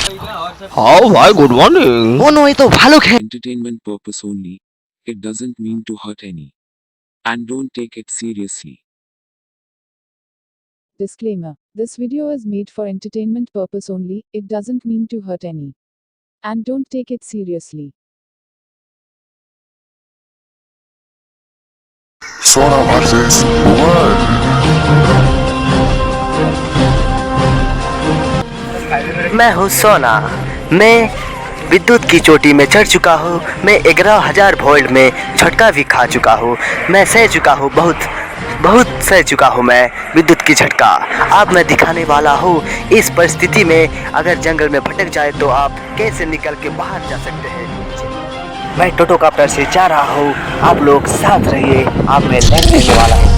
हाँ भाई, good morning. Oh no, ये तो भालू है। entertainment purpose only. It doesn't mean to hurt any. And don't take it seriously. Disclaimer: This video is made for entertainment purpose only, it doesn't mean to hurt any. And don't take it seriously. Sona versus World. मैं हूँ सोना। मैं विद्युत की चोटी में चढ़ चुका हूँ। मैं 11,000 वोल्ट में झटका भी खा चुका हूँ। मैं सह चुका हूँ, बहुत सह चुका हूँ मैं विद्युत की झटका। अब मैं दिखाने वाला हूँ इस परिस्थिति में अगर जंगल में भटक जाए तो आप कैसे निकल के बाहर जा सकते हैं। मैं टोटोकॉप्टर से जा रहा हूँ, आप लोग साथ रहिए। अब मैं लैंड करने वाला हूँ।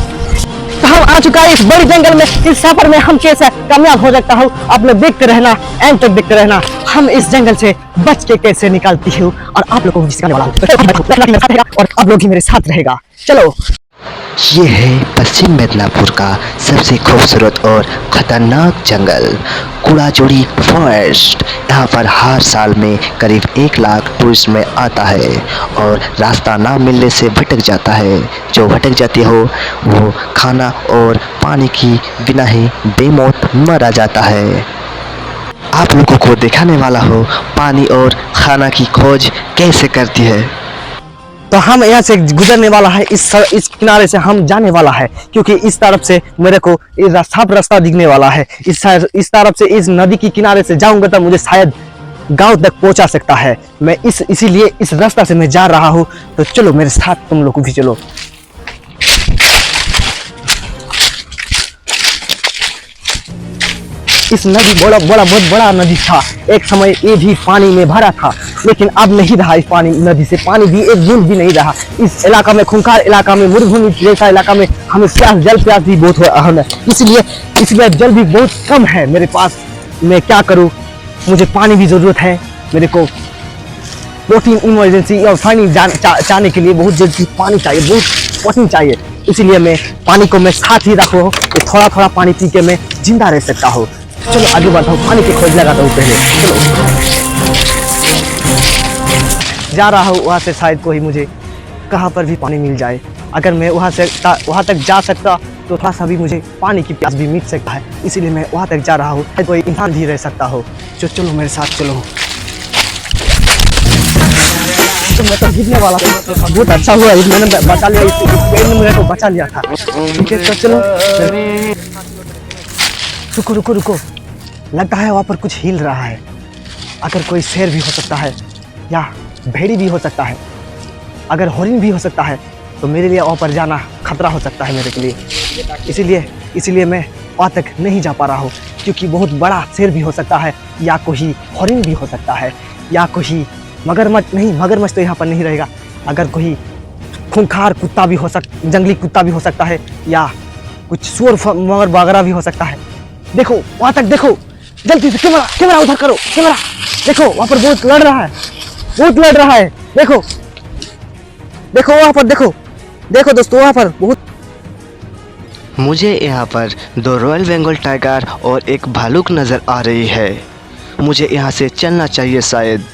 तो हम आ चुका है इस बड़ी जंगल में। इस सफर में हम कैसे कामयाब हो सकता हूँ, आप लोग देखते रहना, एंड तक देखते रहना। हम इस जंगल से बच के कैसे निकलती हूँ और आप लोगों को भी सिखाने वाला हूँ और आप लोग ही मेरे साथ रहेगा। चलो। ये है पश्चिम मिदनापुर का सबसे खूबसूरत और खतरनाक जंगल, कुड़ाचोड़ी फॉरेस्ट। यहाँ पर हर साल में करीब 1 लाख टूरिस्ट में आता है और रास्ता ना मिलने से भटक जाता है। जो भटक जाती हो वो खाना और पानी की बिना ही बेमौत मरा जाता है। आप लोगों को दिखाने वाला हो पानी और खाना की खोज कैसे करती है। तो हम यहाँ से गुजरने वाला है, इस किनारे से हम जाने वाला है, क्योंकि इस तरफ से मेरे को साफ रास्ता दिखने वाला है। इस तरफ से इस नदी के किनारे से जाऊंगा तो मुझे शायद गांव तक पहुंचा सकता है। मैं इसीलिए इस रास्ता से मैं जा रहा हूँ। तो चलो मेरे साथ, तुम लोग भी चलो। इस नदी बहुत बड़ा नदी था। एक समय ये भी पानी में भरा था, लेकिन अब नहीं रहा। इस नदी से पानी भी एक बूंद भी नहीं रहा। इस इलाका में, खूंखार इलाका में, मरुभूमि जैसा इलाका में हमें जल प्यास भी बहुत है। इसलिए जल भी बहुत कम है मेरे पास। मैं क्या करूँ, मुझे पानी की जरूरत है। मेरे को प्रोटीन इमरजेंसी और पानी जाने के लिए बहुत जल्दी पानी चाहिए, बहुत प्रोटीन चाहिए। इसीलिए मैं पानी को मैं साथ ही रखूँ, थोड़ा पानी पी के मैं जिंदा रह सकता हूँ। चलो आगे बढ़ता हूँ, पानी की खोज लगाता हूँ पहले। चलो जा रहा हूँ, वहाँ से शायद कोई मुझे कहाँ पर भी पानी मिल जाए। अगर मैं वहाँ तक जा सकता तो थोड़ा सा भी मुझे पानी की प्यास भी मिट सकता है। इसीलिए मैं वहाँ तक जा रहा हूँ, कोई इंसान भी रह सकता हो। चलो मेरे साथ चलो। तो मैं तो गिरने वाला था, बहुत अच्छा हुआ मैंने बचा लिया, इस मेरे को बचा लिया था। ठीक है, तो चलो। रुको, लगता है वहाँ पर कुछ हिल रहा है। अगर कोई शेर भी हो सकता है या भेड़ी भी हो सकता है, अगर हरिण भी हो सकता है, तो मेरे लिए वहाँ पर जाना खतरा हो सकता है मेरे के लिए। इसीलिए मैं वहाँ तक नहीं जा पा रहा हूँ, क्योंकि बहुत बड़ा शेर भी हो सकता है या कोई हरिण भी हो सकता है या कोई मगरमच्छ तो यहाँ पर नहीं रहेगा। अगर कोई खूंखार कुत्ता भी जंगली कुत्ता भी हो सकता है या कुछ सुअर मगर वगैरह भी हो सकता है। देखो वहां तक, देखो जल्दी से कैमरा उधर करो। कैमरा देखो, वहां पर बहुत लड़ रहा है। देखो वहां पर, देखो दोस्तों, वहां पर बहुत। मुझे यहाँ पर 2 रॉयल बंगाल टाइगर और एक भालू नजर आ रही है। मुझे यहाँ से चलना चाहिए। शायद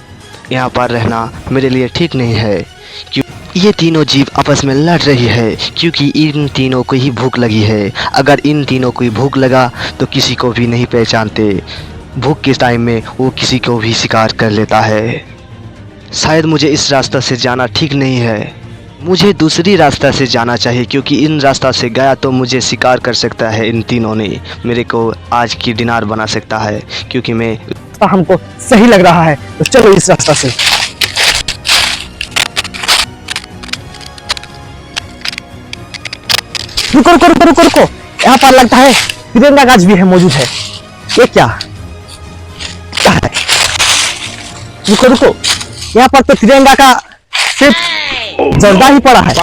यहाँ पर रहना मेरे लिए ठीक नहीं है, ये तीनों जीव आपस में लड़ रही है, क्योंकि इन तीनों को ही भूख लगी है। अगर इन तीनों को भूख लगा तो किसी को भी नहीं पहचानते। भूख के टाइम में वो किसी को भी शिकार कर लेता है। शायद मुझे इस रास्ता से जाना ठीक नहीं है, मुझे दूसरी रास्ता से जाना चाहिए, क्योंकि इन रास्ता से गया तो मुझे शिकार कर सकता है। इन तीनों ने मेरे को आज की डिनर बना सकता है, क्योंकि मैं हमको सही लग रहा है। तो चलो इस रास्ता से। रुको, यहाँ पर लगता है तिरंगा गाछ भी है, मौजूद है। ये क्या है? रुको, यहाँ पर तो तिरंगा का सिर्फ जर्दा ही पड़ा है।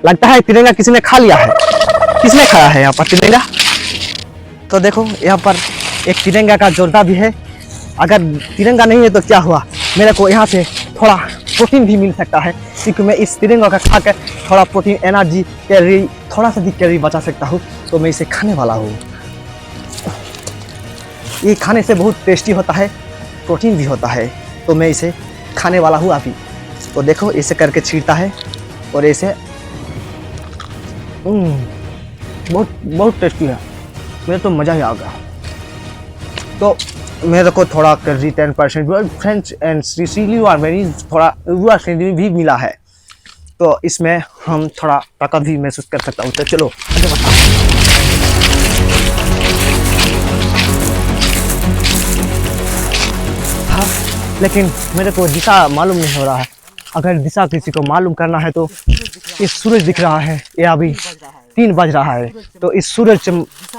लगता है तिरंगा किसी ने खा लिया है। किसने खाया है यहाँ पर तिरंगा? तो देखो यहाँ पर एक तिरंगा का जर्दा भी है। अगर तिरंगा नहीं है तो क्या हुआ, मेरे को यहाँ से थोड़ा प्रोटीन भी मिल सकता है, क्योंकि मैं इस तिरंगा का खाकर थोड़ा प्रोटीन, एनर्जी, कैलोरी, थोड़ा सा भी कैलोरी बचा सकता हूँ। तो मैं इसे खाने वाला हूँ। ये खाने से बहुत टेस्टी होता है। प्रोटीन भी होता है, तो मैं इसे खाने वाला हूँ अभी। तो देखो ऐसे करके छींटता है और ऐसे बहुत बहुत टेस्टी है, मेरे तो मज़ा ही आ गया। तो मेरे को थोड़ा कर्जी 10% फ्रेंच एंड सिसिली और वेरी थोड़ा भी मिला है, तो इसमें हम थोड़ा ताकत भी महसूस कर सकता हूँ। तो चलो आगे बढ़ते हैं। हाँ, लेकिन मेरे को दिशा मालूम नहीं हो रहा है। अगर दिशा किसी को मालूम करना है तो इस सूरज दिख रहा है, ये अभी 3 बज रहा है, तो इस सूरज से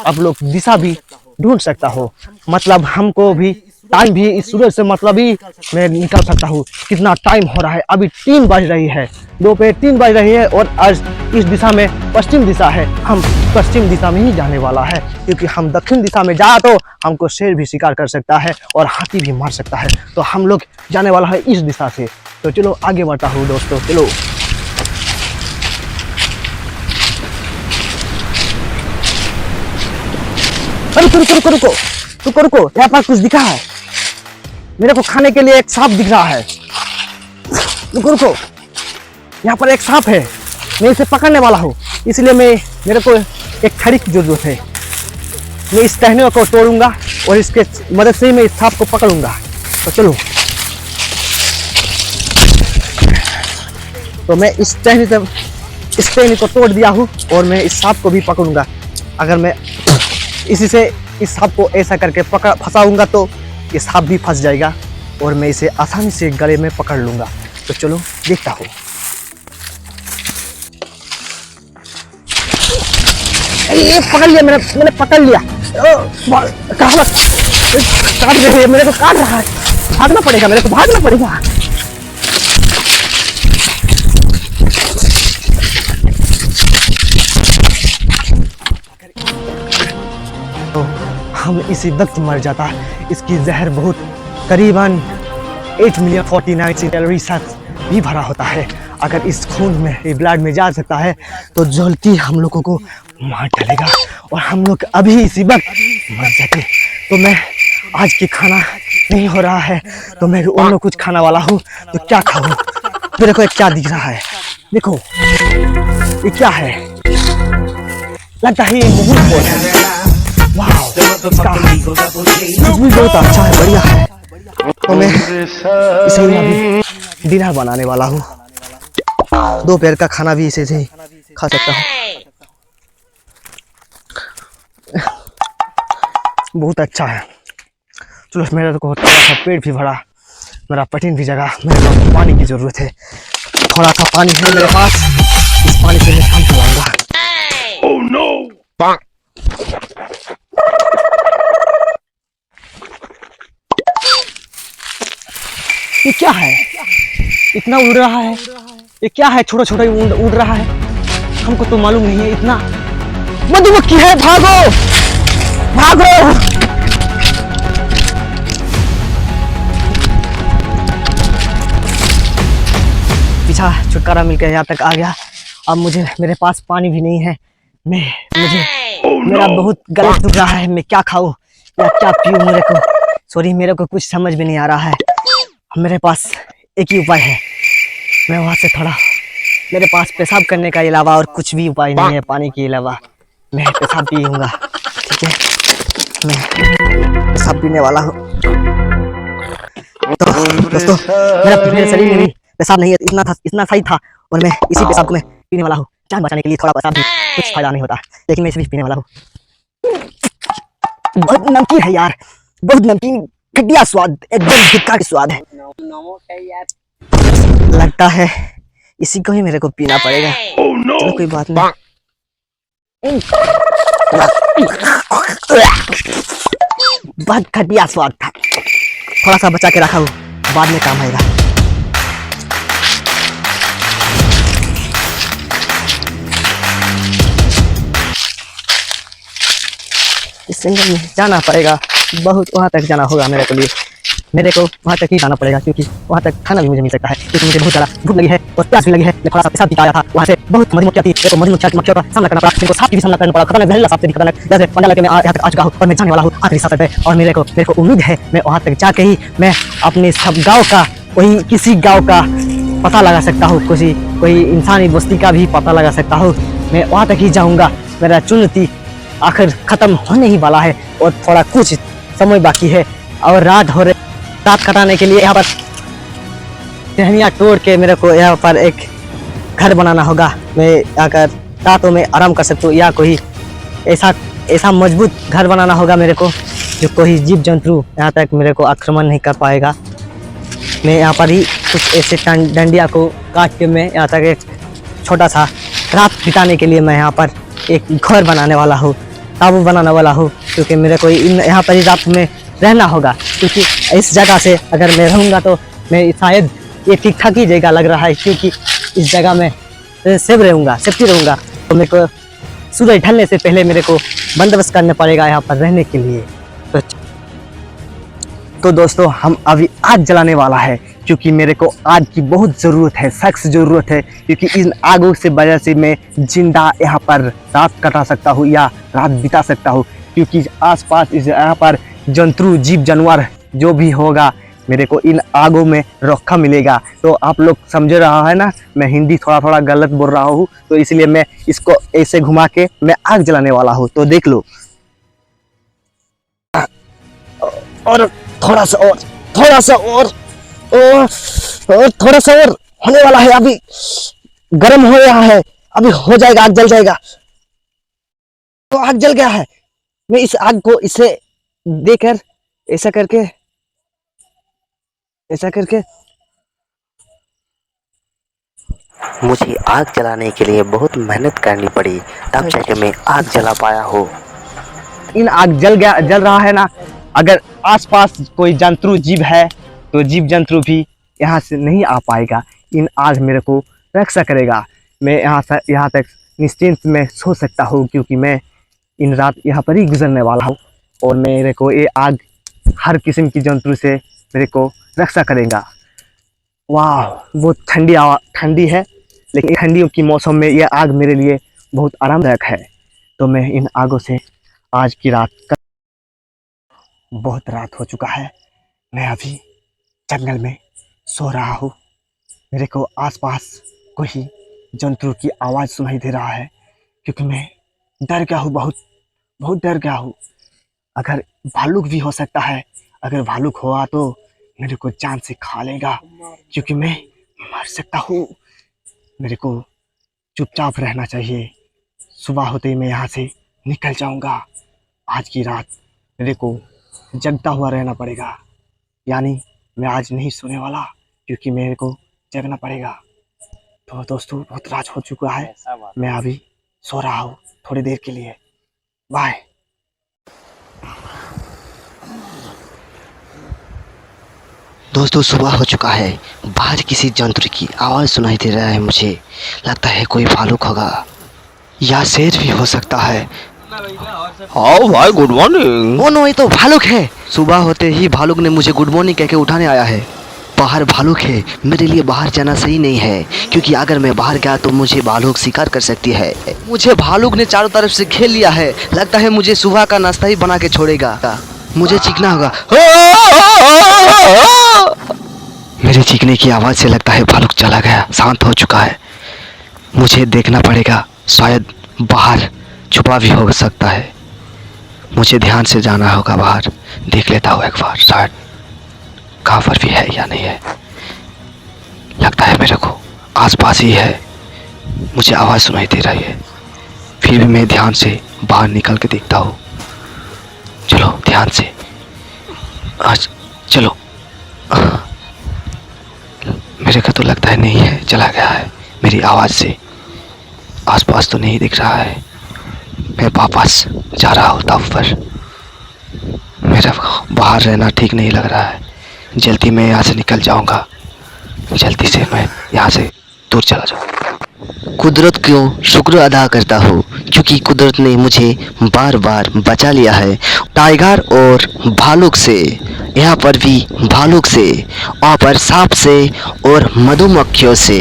आप लोग दिशा भी ढूंढ सकता हो। मतलब हमको भी टाइम भी इस सूरज से मतलब ही मैं निकाल सकता हूँ कितना टाइम हो रहा है। अभी 3 बज रही है, दोपहर 3 बज रही है और आज इस दिशा में पश्चिम दिशा है। हम पश्चिम दिशा में ही जाने वाला है, क्योंकि हम दक्षिण दिशा में जाए तो हमको शेर भी शिकार कर सकता है और हाथी भी मार सकता है। तो हम लोग जाने वाला है इस दिशा से। तो चलो आगे बढ़ता हूँ दोस्तों, चलो। रुको रुको रुको रुको रुको, यहाँ पर कुछ दिखा है, मेरे को खाने के लिए एक सांप दिख रहा है। रुको रुको, यहाँ पर एक सांप है, मैं इसे पकड़ने वाला हूँ, इसलिए मेरे को एक छड़ी की जरूरत है। मैं इस टहनियों को तोड़ूंगा और इसके मदद से ही मैं इस सांप को पकड़ूंगा। तो चलो, तो मैं इस टहनी को तोड़ दिया हूँ और मैं इस सांप को भी पकड़ूंगा। अगर मैं इसी से इस सांप को ऐसा करके फंसाऊंगा तो ये सांप भी फंस जाएगा और मैं इसे आसानी से गले में पकड़ लूंगा। तो चलो देखता हूँ। ये पकड़ लिया, मैंने पकड़ लिया। काट रही है, मेरे को काट रहा है, भागना पड़ेगा, मेरे को भागना पड़ेगा। तो हम इसी वक्त मर जाता। इसकी जहर बहुत करीबन 8,049,000 कैलोरी साथ भी भरा होता है। अगर इस खून में ब्लड में जा सकता है तो जल्दी हम लोगों को मार डालेगा और हम लोग अभी इसी वक्त मर जाते। तो मैं आज की खाना नहीं हो रहा है, तो मैं और कुछ खाने वाला हूँ। तो क्या खाऊं? मेरे को क्या दिख रहा है, देखो ये क्या है, लगता है ये मुहूर्त बोल है। वाह, इसका भी बहुत अच्छा है, बढ़िया है। तो मैं इसे अभी डिनर बनाने वाला हूँ, दोपहर का खाना भी इसे से खा सकता हूँ। बहुत अच्छा है। चलो, मेरा तो थोड़ा सा पेट भी भरा, मेरा पेट भी जगा, मेरे को पानी की जरूरत है। थोड़ा सा पानी है मेरे पास, इस पानी से मैं काम चलाऊंगा। Oh no! ये क्या है, इतना उड़ रहा है, ये क्या है, छोटा छोटा उड़ रहा है, हमको तो मालूम नहीं है। इतना मधुमक्खी है, भागो भागो। पीछा छुटकारा मिलकर यहाँ तक आ गया। अब मेरे पास पानी भी नहीं है। मेरा बहुत गला दुख रहा है, मैं क्या खाऊं या क्या पीऊं? मेरे को कुछ समझ में नहीं आ रहा है। मेरे पास एक ही उपाय है, मैं वहां से थोड़ा, मेरे पास पेशाब करने का अलावा और कुछ भी उपाय नहीं है पानी के अलावा। मैं पेशाब पीऊंगा, ठीक है? मैं पेशाब पीने वाला हूँ। तो दोस्तों, मेरे शरीर में भी पेशाब नहीं है, इतना सही था और मैं इसी पेशाब को मैं पीने वाला हूँ। जान बचाने के लिए थोड़ा पेशाब भी कुछ फायदा नहीं होता, लेकिन मैं इसे भी पीने वाला हूँ। बहुत नमकीन है यार, बहुत नमकीन, घटिया स्वाद, एकदम बेकार स्वाद है। लगता है इसी को ही मेरे को पीना पड़ेगा। चलो कोई बात नहीं। बहुत घटिया स्वाद था, थोड़ा सा बचा के रखा हूँ, बाद में काम आएगा। इस जंगल में जाना पड़ेगा, बहुत वहां तक जाना होगा मेरे को लिए। मेरे को वहाँ तक ही जाना पड़ेगा, क्योंकि वहाँ तक खाना भी मुझे मिल सकता है, क्योंकि मुझे बहुत ज़्यादा भूख लगी है और प्यास भी लगी है। मैं थोड़ा सा पेशाब भी आया था, वहाँ से बहुत मधुमक्खियाँ थी, मेरे को मधुमक्खियों का सामना करना पड़ा, मेरे को सांप की भी सामना करना पड़ा, खतरनाक जहरीला सांप से भी खतरनाक। जैसे पंडा लगे मैं यहाँ तक आ चुका हूँ और मैं जाने वाला हूँ आखिरी सांप पे, और मेरे को उम्मीद है मैं वहाँ तक जाके ही मैं अपने सब गाँव का कोई किसी गाँव का पता लगा सकता हूँ, कोई इंसानी बस्ती का भी पता लगा सकता हूँ। मैं वहाँ तक ही जाऊँगा। मेरा चुनौती आखिर ख़त्म होने ही वाला है और थोड़ा कुछ समय बाकी है, और रात कटाने के लिए यहाँ पर टहनियाँ तोड़ के मेरे को यहाँ पर एक घर बनाना होगा। मैं आकर रातों में आराम कर सकता हूँ, या कोई ऐसा मजबूत घर बनाना होगा मेरे को, जो कोई जीव जंतु यहाँ तक मेरे को आक्रमण नहीं कर पाएगा। मैं यहाँ पर ही कुछ ऐसे डंडिया को काट के मैं यहाँ तक एक छोटा सा रात बिताने के लिए मैं यहाँ पर एक घर बनाने वाला हूँ, ताबू बनाने वाला हूँ, क्योंकि मेरे को यहाँ पर ही रात में रहना होगा। क्योंकि इस जगह से अगर मैं रहूँगा तो मैं शायद ये ठीक ठाक ही जगह लग रहा है, क्योंकि इस जगह में सेफ्टी रहूँगा। तो मेरे को सूरज ढलने से पहले मेरे को बंदोबस्त करना पड़ेगा यहाँ पर रहने के लिए। तो दोस्तों हम अभी आग जलाने वाला है, क्योंकि मेरे को आग की बहुत ज़रूरत है, सख्त ज़रूरत है, क्योंकि इन आगों से वजह से मैं जिंदा यहाँ पर रात कटा सकता हूँ या रात बिता सकता हूँ, क्योंकि आसपास इस यहाँ पर जंतु जीव जानवर जो भी होगा मेरे को इन आगों में रखा मिलेगा। तो आप लोग समझ रहा है ना, मैं हिंदी थोड़ा गलत बोल रहा हूँ, तो इसलिए मैं इसको ऐसे घुमा के मैं आग जलाने वाला हूँ। तो देख लो, और थोड़ा सा और थोड़ा सा और होने वाला है, अभी गर्म हो रहा है, अभी हो जाएगा, आग जल जाएगा। तो आग जल गया है। मैं इस आग को इसे देकर ऐसा करके मुझे आग जलाने के लिए बहुत मेहनत करनी पड़ी, तब जाके मैं आग जला पाया हूँ। इन आग जल रहा है ना। अगर आसपास कोई जंतु जीव है तो जीव जंतु भी यहाँ से नहीं आ पाएगा, इन आग मेरे को रक्षा करेगा। मैं यहाँ तक निश्चिंत में सो सकता हूँ, क्योंकि मैं इन रात यहाँ पर ही गुजरने वाला हूँ, और मेरे को ये आग हर किस्म की जंतु से मेरे को रक्षा करेगा। वाह, बहुत ठंडी है, लेकिन ठंडियों की मौसम में ये आग मेरे लिए बहुत आरामदायक है। तो मैं इन आगों से आज की रात, बहुत रात हो चुका है, मैं अभी जंगल में सो रहा हूँ। मेरे को आसपास कोई जंतु की आवाज़ सुनाई दे रहा है, क्योंकि मैं डर गया हूँ, बहुत डर गया हूँ। अगर भालू भी हो सकता है, अगर भालू हुआ तो मेरे को जान से खा लेगा, क्योंकि मैं मर सकता हूँ। मेरे को चुपचाप रहना चाहिए, सुबह होते ही मैं यहाँ से निकल जाऊँगा। आज की रात मेरे को जगता हुआ रहना पड़ेगा, यानी मैं आज नहीं सोने वाला, क्योंकि मेरे को जगना पड़ेगा। तो दोस्तों बहुत रात हो चुका है, मैं अभी सो रहा हूँ थोड़ी देर के लिए। बाय। दोस्तों सुबह हो चुका है, बाहर किसी जंतु की आवाज़ सुनाई दे रहा है। मुझे लगता है कोई भालू होगा या शेर भी हो सकता है। हाँ भाई, गुड मॉर्निंग। ओ नो, ये तो भालुक है। सुबह होते ही भालुक ने मुझे गुड मॉर्निंग कह के उठाने आया है। बाहर भालुक है, मेरे लिए बाहर जाना सही नहीं है, क्योंकि अगर मैं बाहर गया तो मुझे भालुक शिकार कर सकती है। मुझे भालुक ने चारों तरफ से घेर लिया है, लगता है मुझे सुबह का नाश्ता ही बना के छोड़ेगा। मुझे चीखना होगा। मेरे चीखने की आवाज़ से लगता है भालुक चला गया, शांत हो चुका है। मुझे देखना पड़ेगा, शायद बाहर छुपा भी हो सकता है। मुझे ध्यान से जाना होगा, बाहर देख लेता हूँ एक बार, शायद कहाँ पर भी है या नहीं है। लगता है मेरे को आसपास ही है, मुझे आवाज़ सुनाई दे रही है। फिर भी मैं ध्यान से बाहर निकल के देखता हूँ। चलो ध्यान से, आज चलो। मेरे को तो लगता है नहीं है, चला गया है मेरी आवाज़ से। आसपास तो नहीं दिख रहा है। मैं वापस जा रहा हूँ तब पर। मेरा बाहर रहना ठीक नहीं लग रहा है। जल्दी मैं यहाँ से निकल जाऊँगा, जल्दी से मैं यहाँ से दूर चला जाऊँ। कुदरत को शुक्र अदा करता हूँ क्योंकि कुदरत ने मुझे बार बार बचा लिया है टाइगर और भालू से। यहाँ पर भी भालू से, वहाँ पर सांप से और मधुमक्खियों से।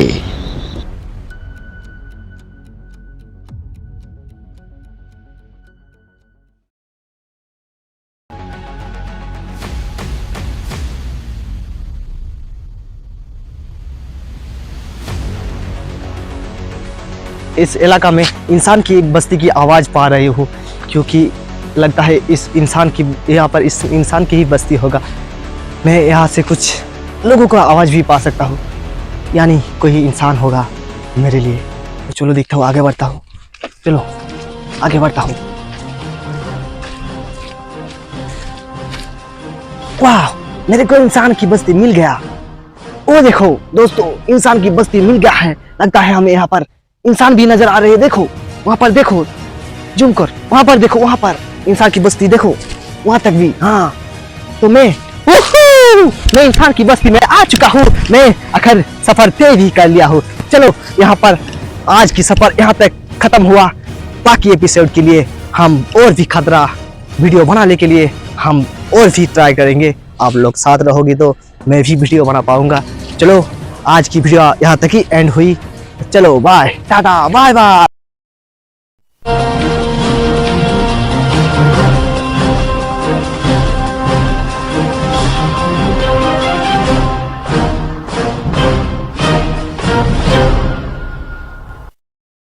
इस इलाका में इंसान की एक बस्ती की आवाज़ पा रही हूँ, क्योंकि लगता है इस इंसान की, यहाँ पर इस इंसान की ही बस्ती होगा। मैं यहाँ से कुछ लोगों का आवाज़ भी पा सकता हूँ, यानी कोई इंसान होगा मेरे लिए। तो चलो देखता हूँ, आगे बढ़ता हूँ, चलो आगे बढ़ता हूँ। वाह, मेरे को इंसान की बस्ती मिल गया। ओ देखो दोस्तों, इंसान की बस्ती मिल गया है। लगता है हमें यहाँ पर इंसान भी नजर आ रहे हैं। देखो वहां पर, देखो जूम कर, वहां पर देखो, वहां पर इंसान की बस्ती देखो, वहां तक भी। हाँ, तो मैं इंसान की बस्ती में आ चुका हूँ। मैं आखिर सफर तय भी कर लिया हूँ। चलो यहाँ पर आज की सफर यहाँ तक खत्म हुआ। बाकी एपिसोड के लिए हम और भी खतरा वीडियो बनाने के लिए हम और भी ट्राई करेंगे। आप लोग साथ रहोगे तो मैं भी वीडियो बना पाऊंगा। चलो आज की वीडियो यहाँ तक ही एंड हुई। चलो बाय, टाटा, बाय बाय।